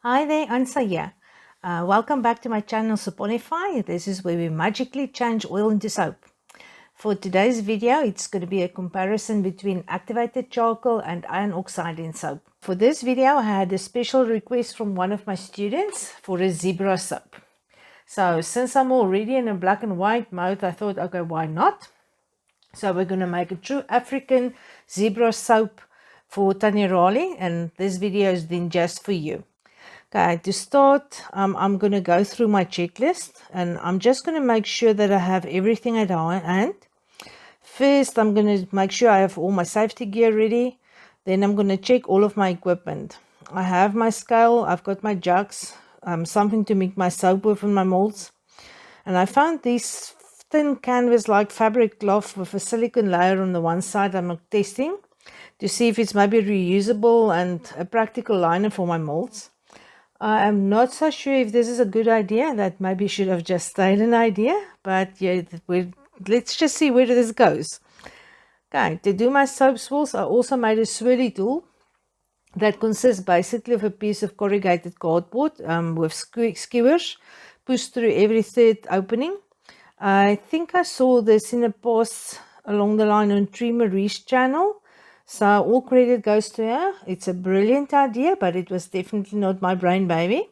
Hi there, Ansa here. Welcome back to my channel Soapmaking. This is where we magically change oil into soap. For today's video, it's going to be a comparison between activated charcoal and iron oxide in soap. For this video, I had a special request from one of my students for a zebra soap. So since I'm already in a black and white mode, I thought, okay, why not? So we're going to make a true African zebra soap for Tanirali, and this video is then just for you. Okay, to start, I'm going to go through my checklist and I'm just going to make sure that I have everything at hand. First, I'm going to make sure I have all my safety gear ready. Then I'm going to check all of my equipment. I have my scale, I've got my jugs, something to make my soap with and my molds. And I found this thin canvas like fabric cloth with a silicone layer on the one side. I'm testing to see if it's maybe reusable and a practical liner for my molds. I am not so sure if this is a good idea. That maybe should have just stayed an idea, but yeah, let's just see where this goes. Okay, to do my soap swirls, I also made a swirly tool that consists basically of a piece of corrugated cardboard with skewers pushed through every third opening. I think I saw this in a post along the line on Tree Marie's channel. So all credit goes to her. It's a brilliant idea, but it was definitely not my brain baby.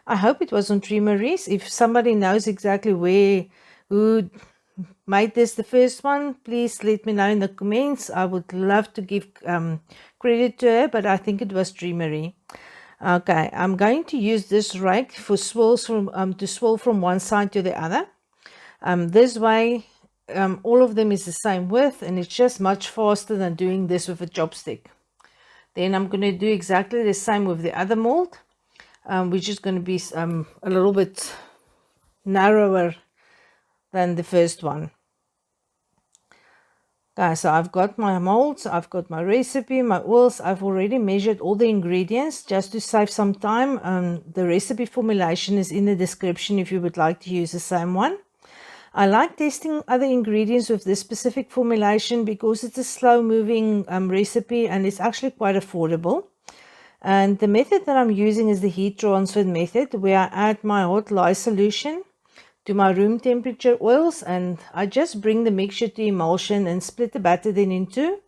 I hope it was on Tree Marie's. If somebody knows exactly who made this the first one, please let me know in the comments. I would love to give credit to her, but I think it was Tree Marie. Okay, I'm going to use this rake for swirls to swirl from one side to the other. This way, all of them is the same width, and it's just much faster than doing this with a chopstick. Then I'm going to do exactly the same with the other mold, which is going to be a little bit narrower than the first one. Okay, so I've got my molds, I've got my recipe, my oils. I've already measured all the ingredients just to save some time. The recipe formulation is in the description if you would like to use the same one. I like testing other ingredients with this specific formulation because it's a slow-moving recipe and it's actually quite affordable. And the method that I'm using is the heat transfer method, where I add my hot lye solution to my room temperature oils, and I just bring the mixture to emulsion and split the batter then in two.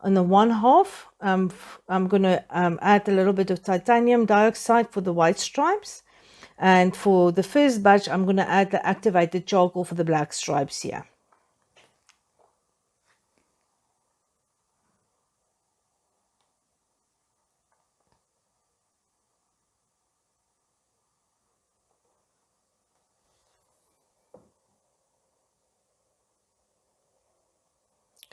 On the one half, I'm going to add a little bit of titanium dioxide for the white stripes. And for the first batch, I'm going to add the activated charcoal for the black stripes here.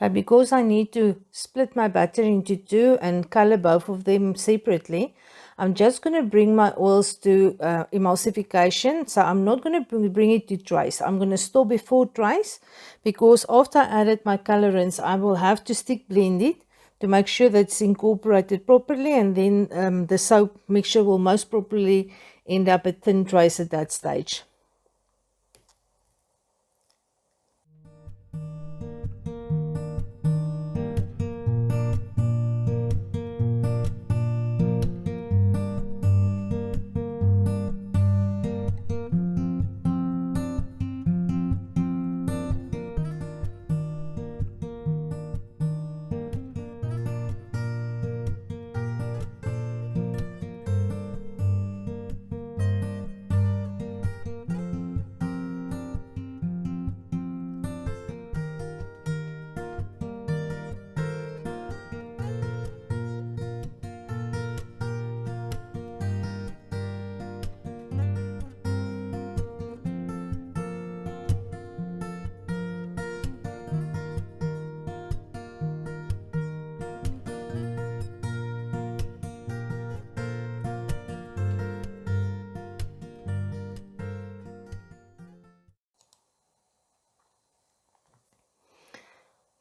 Okay, because I need to split my batter into two and color both of them separately, I'm just going to bring my oils to emulsification. So I'm not going to bring it to trace. I'm going to stop before trace, because after I added my colorants, I will have to stick blend it to make sure that it's incorporated properly, and then the soap mixture will most probably end up at thin trace at that stage.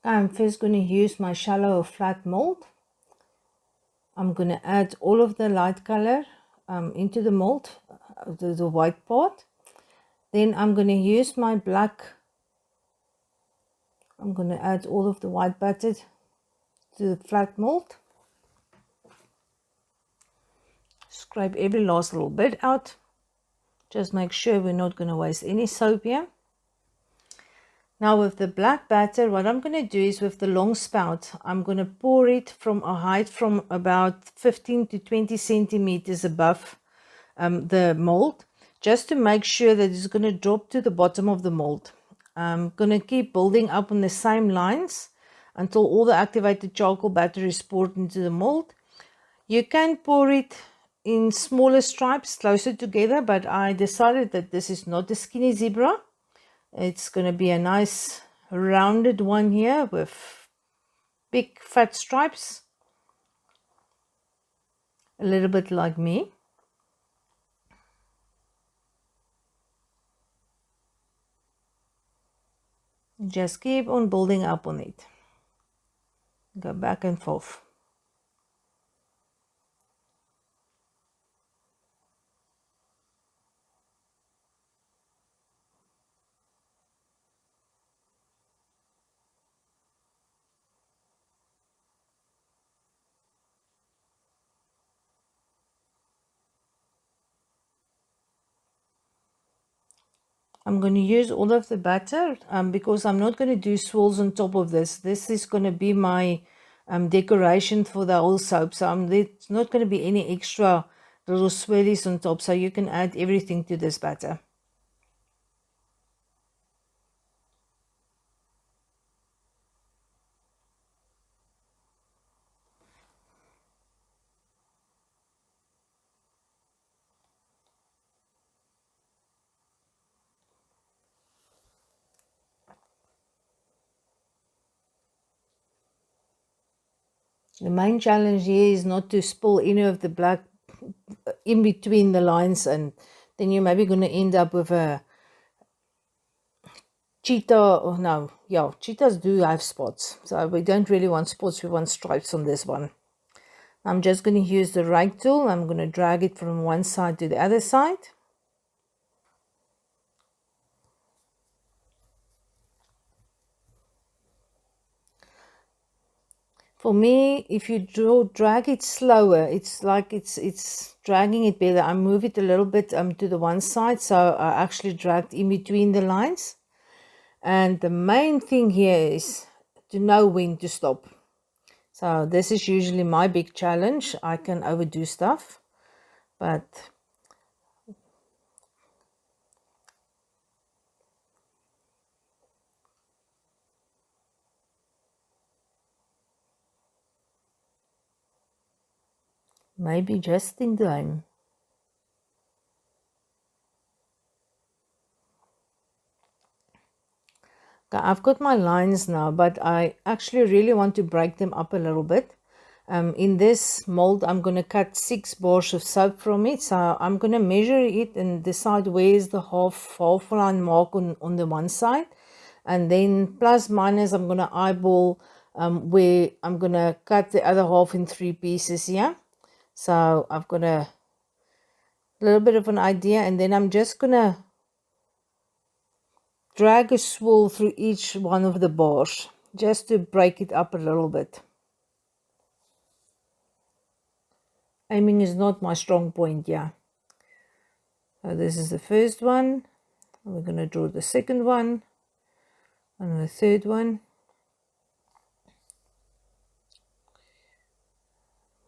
I'm first going to use my shallow or flat mold. I'm going to add all of the light color into the mold, the white part. Then I'm going to use my black. I'm going to add all of the white batter to the flat mold. Scrape every last little bit out. Just make sure we're not going to waste any soap here. Now with the black batter, what I'm going to do is with the long spout, I'm going to pour it from a height from about 15 to 20 centimeters above the mold, just to make sure that it's going to drop to the bottom of the mold. I'm going to keep building up on the same lines until all the activated charcoal batter is poured into the mold. You can pour it in smaller stripes closer together, but I decided that this is not a skinny zebra. It's going to be a nice rounded one here with big fat stripes, a little bit like me. Just keep on building up on it. Go back and forth. I'm going to use all of the batter because I'm not going to do swirls on top of this. This is going to be my decoration for the whole soap. So there's not going to be any extra little swirlies on top. So you can add everything to this batter. The main challenge here is not to spill any of the black in between the lines, and then you're maybe going to end up with a cheetah. Oh no, yeah, cheetahs do have spots, so we don't really want spots, we want stripes on this one. I'm just going to use the rake tool. I'm going to drag it from one side to the other side. For me, if you drag it slower, it's like it's dragging it better. I move it a little bit to the one side, so I actually dragged in between the lines. And the main thing here is to know when to stop. So this is usually my big challenge. I can overdo stuff, but maybe just in time. Okay, I've got my lines now, but I actually really want to break them up a little bit. In this mold, I'm going to cut 6 bars of soap from it. So I'm going to measure it and decide where is the half line mark on the one side. And then plus minus, I'm going to eyeball where I'm going to cut the other half in 3 pieces here. So I've got a little bit of an idea, and then I'm just going to drag a swirl through each one of the bars just to break it up a little bit. Aiming is not my strong point, yeah. So this is the first one. We're going to draw the second one and the third one.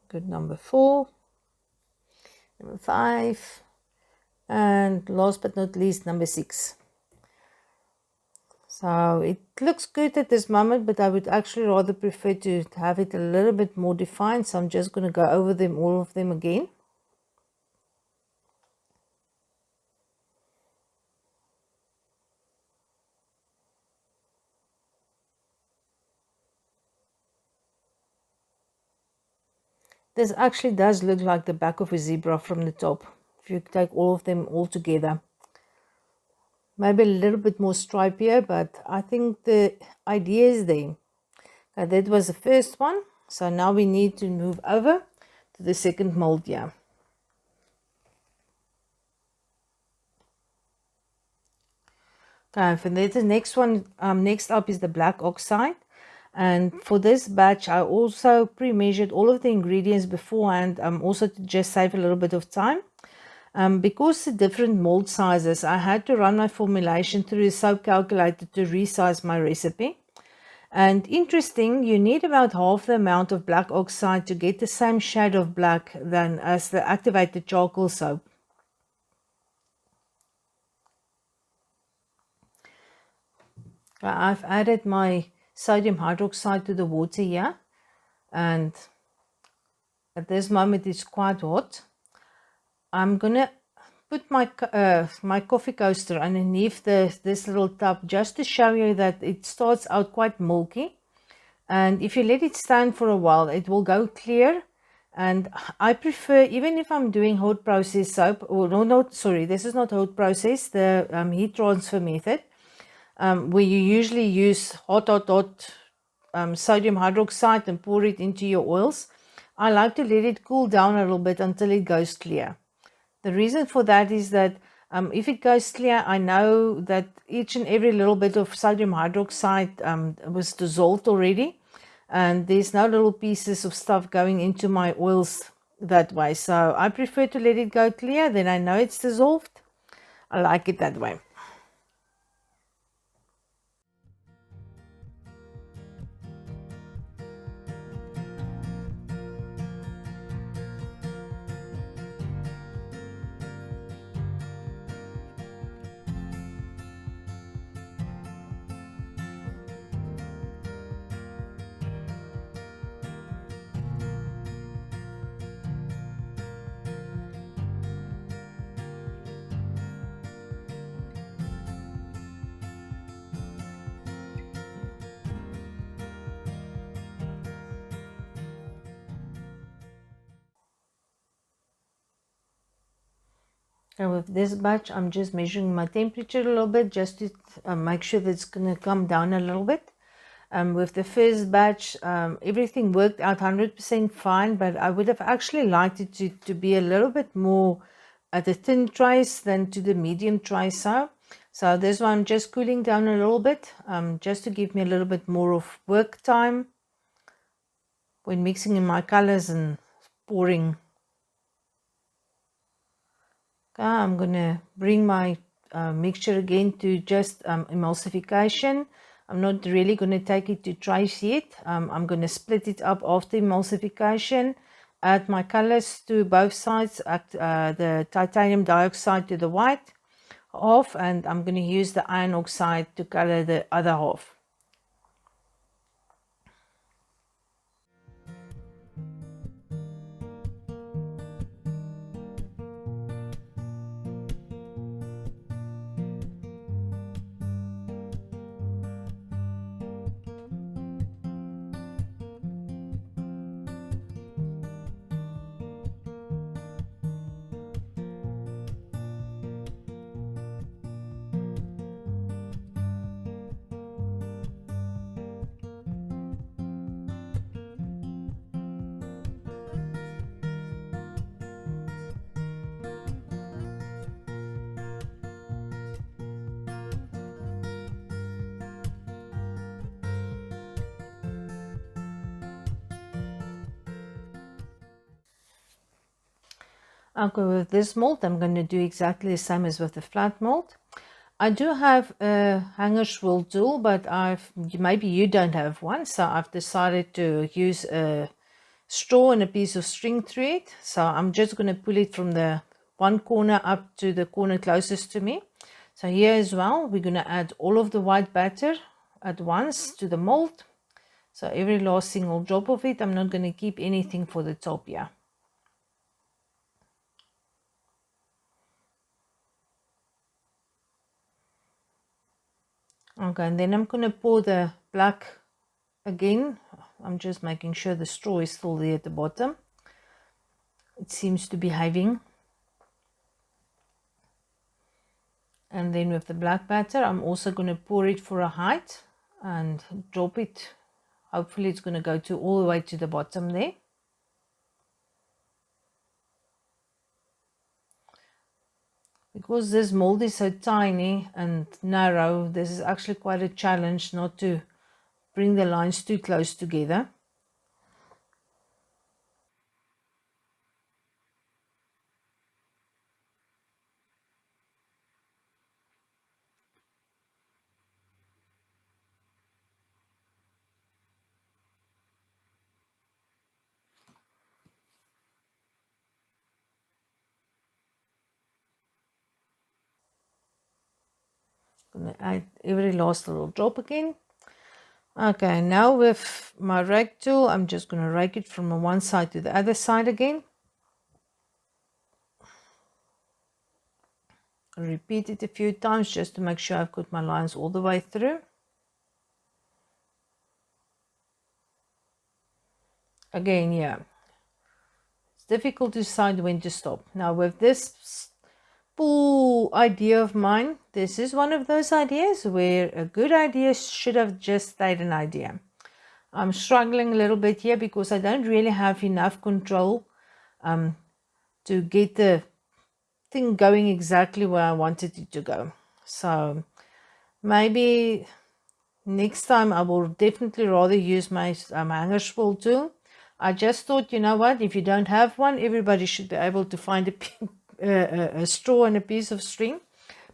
Good, number 4, number 5, and last but not least, number 6. So it looks good at this moment, but I would actually rather prefer to have it a little bit more defined. So I'm just going to go over them, all of them again. This actually does look like the back of a zebra from the top, if you take all of them all together. Maybe a little bit more stripier, but I think the idea is there. Okay, that was the first one. So now we need to move over to the second mold here. Okay, for the next one, next up is the Black Oxide. And for this batch, I also pre-measured all of the ingredients beforehand, also to just save a little bit of time. Because the different mold sizes, I had to run my formulation through the soap calculator to resize my recipe. And interesting, you need about half the amount of black oxide to get the same shade of black than as the activated charcoal soap. I've added my sodium hydroxide to the water here, and at this moment it's quite hot. I'm gonna put my coffee coaster underneath this little tub just to show you that it starts out quite milky, and if you let it stand for a while it will go clear. And I prefer, even if I'm doing hot process soap, or no, sorry, this is not hot process, the heat transfer method, where you usually use hot sodium hydroxide and pour it into your oils. I like to let it cool down a little bit until it goes clear. The reason for that is that if it goes clear, I know that each and every little bit of sodium hydroxide was dissolved already, and there's no little pieces of stuff going into my oils that way. So I prefer to let it go clear, then I know it's dissolved. I like it that way. And with this batch, I'm just measuring my temperature a little bit just to make sure that it's going to come down a little bit. With the first batch, everything worked out 100% fine, but I would have actually liked it to be a little bit more at the thin trace than to the medium trace. So this one I'm just cooling down a little bit, just to give me a little bit more of work time when mixing in my colors and pouring. Okay, I'm going to bring my mixture again to just emulsification. I'm not really going to take it to trace yet. I'm going to split it up after emulsification, add my colors to both sides, the titanium dioxide to the white half, and I'm going to use the iron oxide to color the other half. Okay, with this mold, I'm going to do exactly the same as with the flat mold. I do have a hanger swirl tool, but maybe you don't have one, so I've decided to use a straw and a piece of string thread. So I'm just going to pull it from the one corner up to the corner closest to me. So here as well, we're going to add all of the white batter at once to the mold. So every last single drop of it, I'm not going to keep anything for the top here. Okay, and then I'm going to pour the black again. I'm just making sure the straw is still there at the bottom. It seems to be having. And then with the black batter, I'm also going to pour it for a height and drop it. Hopefully it's going to go to all the way to the bottom there. Because this mold is so tiny and narrow, this is actually quite a challenge not to bring the lines too close together. Gonna add every last little drop again. Okay, now with my rake tool, I'm just going to rake it from one side to the other side again. Repeat it a few times just to make sure I've got my lines all the way through. Again, yeah, it's difficult to decide when to stop. Now with this full idea of mine, this is one of those ideas where a good idea should have just stayed an idea. I'm struggling a little bit here because I don't really have enough control to get the thing going exactly where I wanted it to go. So maybe next time I will definitely rather use my hanger spool tool. I just thought, you know what, if you don't have one, everybody should be able to find a straw and a piece of string.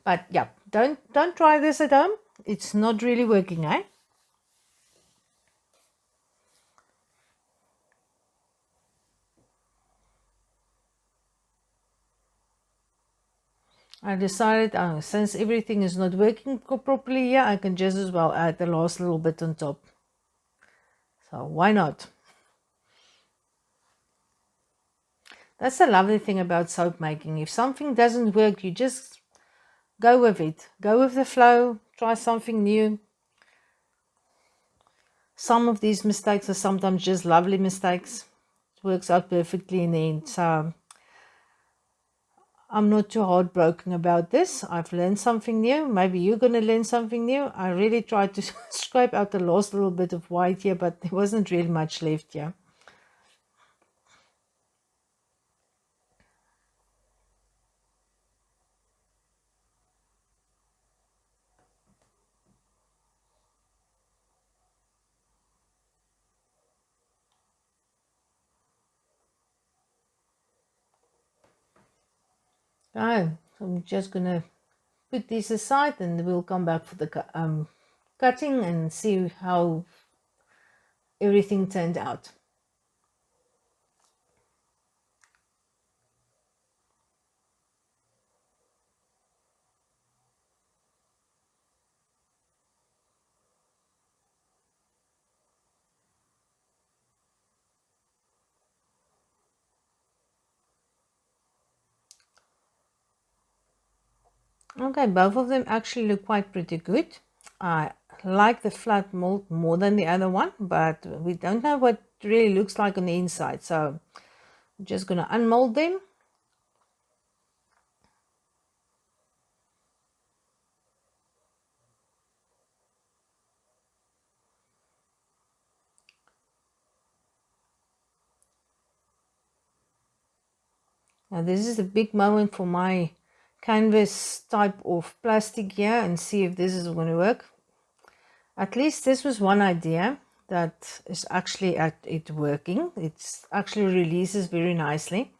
But yeah, don't try this at home. It's not really working, eh? I decided, since everything is not working properly here, I can just as well add the last little bit on top. So why not? That's the lovely thing about soap making. If something doesn't work, you just go with it. Go with the flow. Try something new. Some of these mistakes are sometimes just lovely mistakes. It works out perfectly in the end. So I'm not too heartbroken about this. I've learned something new. Maybe you're going to learn something new. I really tried to scrape out the last little bit of white here, but there wasn't really much left here. Oh, I'm just going to put these aside and we'll come back for the cutting and see how everything turned out. Okay, both of them actually look quite pretty good. I like the flat mold more than the other one, but we don't know what it really looks like on the inside. So I'm just going to unmold them. Now this is a big moment for my canvas type of plastic here and see if this is going to work. At least this was one idea that is actually at it working. It actually releases very nicely.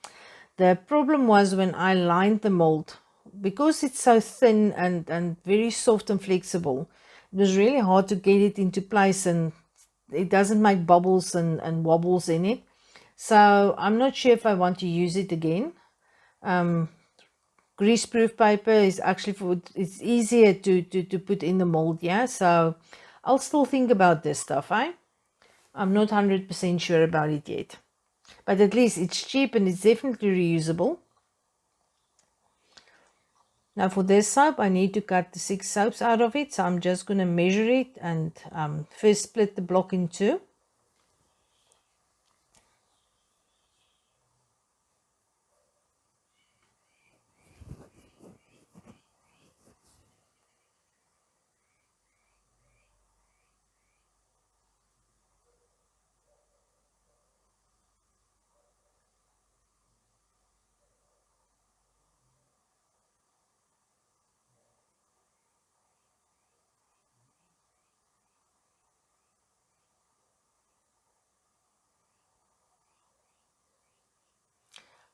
The problem was when I lined the mold, because it's so thin and very soft and flexible, it was really hard to get it into place and it doesn't make bubbles and wobbles in it. So I'm not sure if I want to use it again. Greaseproof paper is actually it's easier to put in the mold, yeah. So I'll still think about this stuff, eh? I'm not 100% sure about it yet. But at least it's cheap and it's definitely reusable. Now for this soap, I need to cut the 6 soaps out of it. So I'm just going to measure it and first split the block in 2.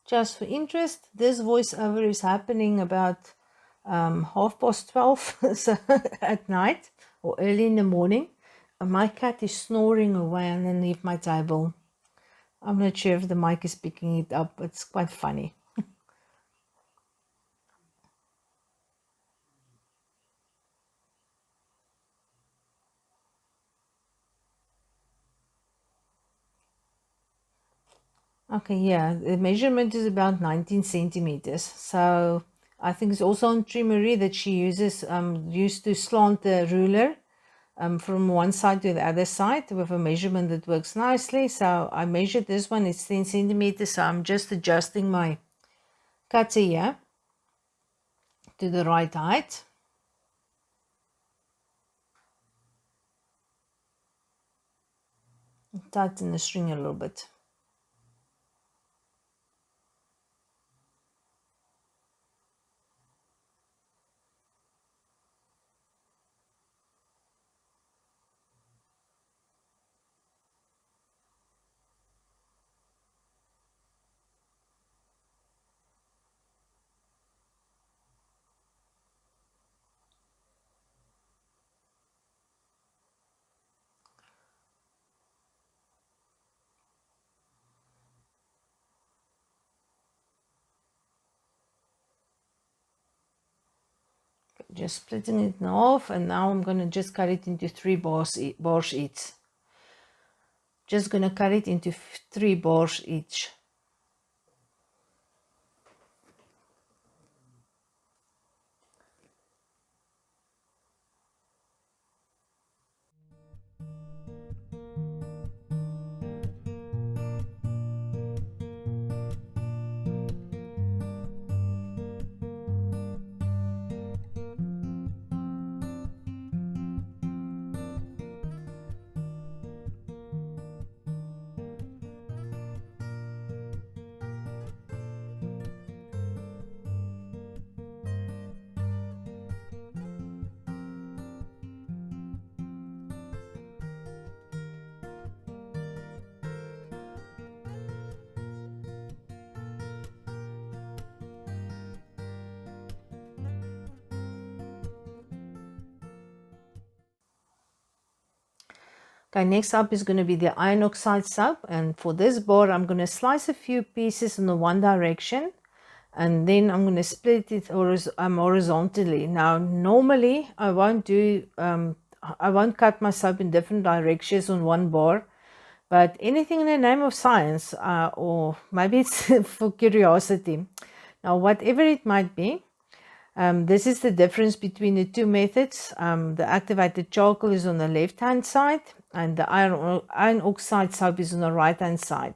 Just for interest, this voiceover is happening about 12:30 so at night or early in the morning. My cat is snoring away underneath my table. I'm not sure if the mic is picking it up. It's quite funny. Okay, yeah, the measurement is about 19 centimeters. So I think it's also on Trimery that she used to slant the ruler from one side to the other side with a measurement that works nicely. So I measured this one, it's 10 centimeters. So I'm just adjusting my cutter here to the right height. Tighten the string a little bit. Just splitting it in half, and now I'm going to just cut it into 3 bars each. Just going to cut it into 3 bars each. Okay, next up is going to be the iron oxide soap, and for this bar I'm going to slice a few pieces in the one direction, and then I'm going to split it horizontally. Now normally I won't cut my soap in different directions on one bar, but anything in the name of science, or maybe it's for curiosity. Now whatever it might be, this is the difference between the two methods. The activated charcoal is on the left hand side and the iron oxide soap is on the right hand side.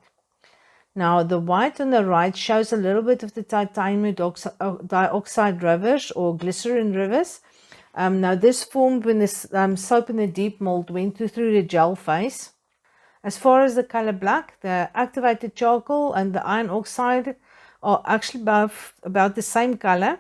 Now the white on the right shows a little bit of the titanium dioxide rivers or glycerin rivers. Now this formed when the soap in the deep mold went through the gel phase. As far as the color black, the activated charcoal and the iron oxide are actually about the same color.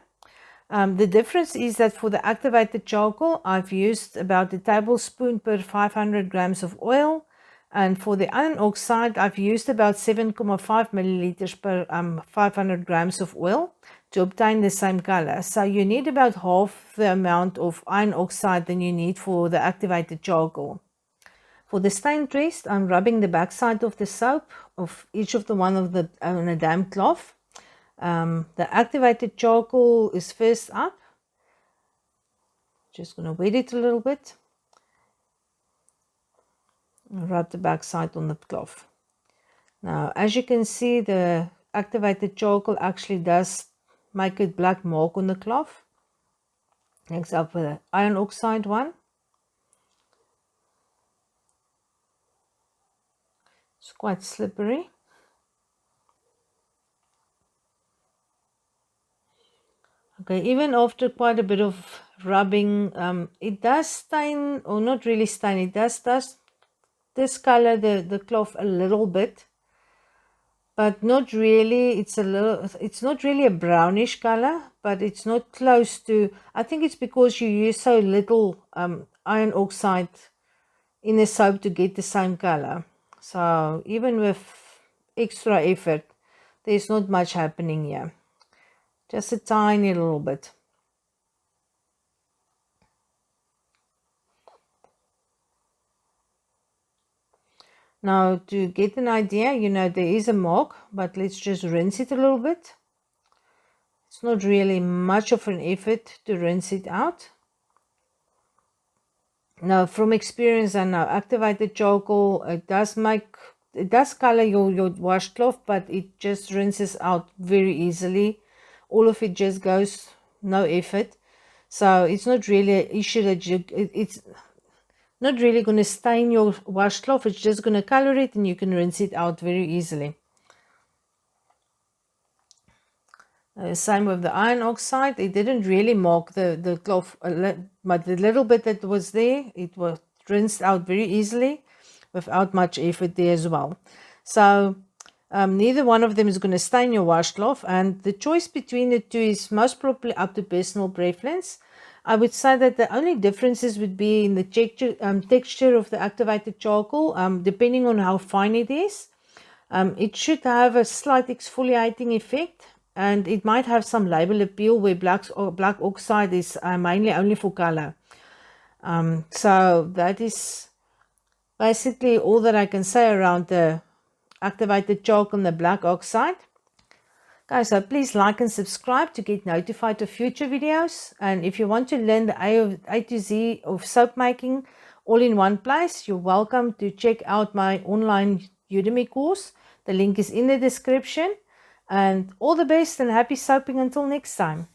The difference is that for the activated charcoal, I've used about a tablespoon per 500 grams of oil. And for the iron oxide, I've used about 7.5 milliliters per 500 grams of oil to obtain the same color. So you need about half the amount of iron oxide than you need for the activated charcoal. For the stain rest, I'm rubbing the backside of the soap of each of the one of the on a damp cloth. The activated charcoal is first up. Just going to wet it a little bit. And rub the backside on the cloth. Now, as you can see, the activated charcoal actually does make a black mark on the cloth. Next up with the iron oxide one. It's quite slippery. Okay, even after quite a bit of rubbing, it does stain, or not really stain, it does discolor the cloth a little bit, but not really. It's not really a brownish color, but it's not close to. I think it's because you use so little iron oxide in the soap to get the same color. So even with extra effort, there's not much happening here. Just a tiny little bit. Now, to get an idea, you know, there is a mark, but let's just rinse it a little bit. It's not really much of an effort to rinse it out. Now, from experience, I know activated charcoal, it does color your washcloth, but it just rinses out very easily. All of it just goes, no effort. So it's not really an issue that it's not really going to stain your washcloth. It's just going to color it and you can rinse it out very easily. Same with the iron oxide. It didn't really mark the cloth, but the little bit that was there, it was rinsed out very easily without much effort there as well. So neither one of them is going to stain your washcloth, and the choice between the two is most probably up to personal preference. I would say that the only differences would be in the texture of the activated charcoal, depending on how fine it is. It should have a slight exfoliating effect, and it might have some label appeal where black oxide is mainly only for color. So that is basically all that I can say around the activated charcoal and the black oxide. Guys, so please like and subscribe to get notified of future videos. And if you want to learn the A to Z of soap making all in one place, you're welcome to check out my online Udemy course. The link is in the description. And all the best and happy soaping until next time.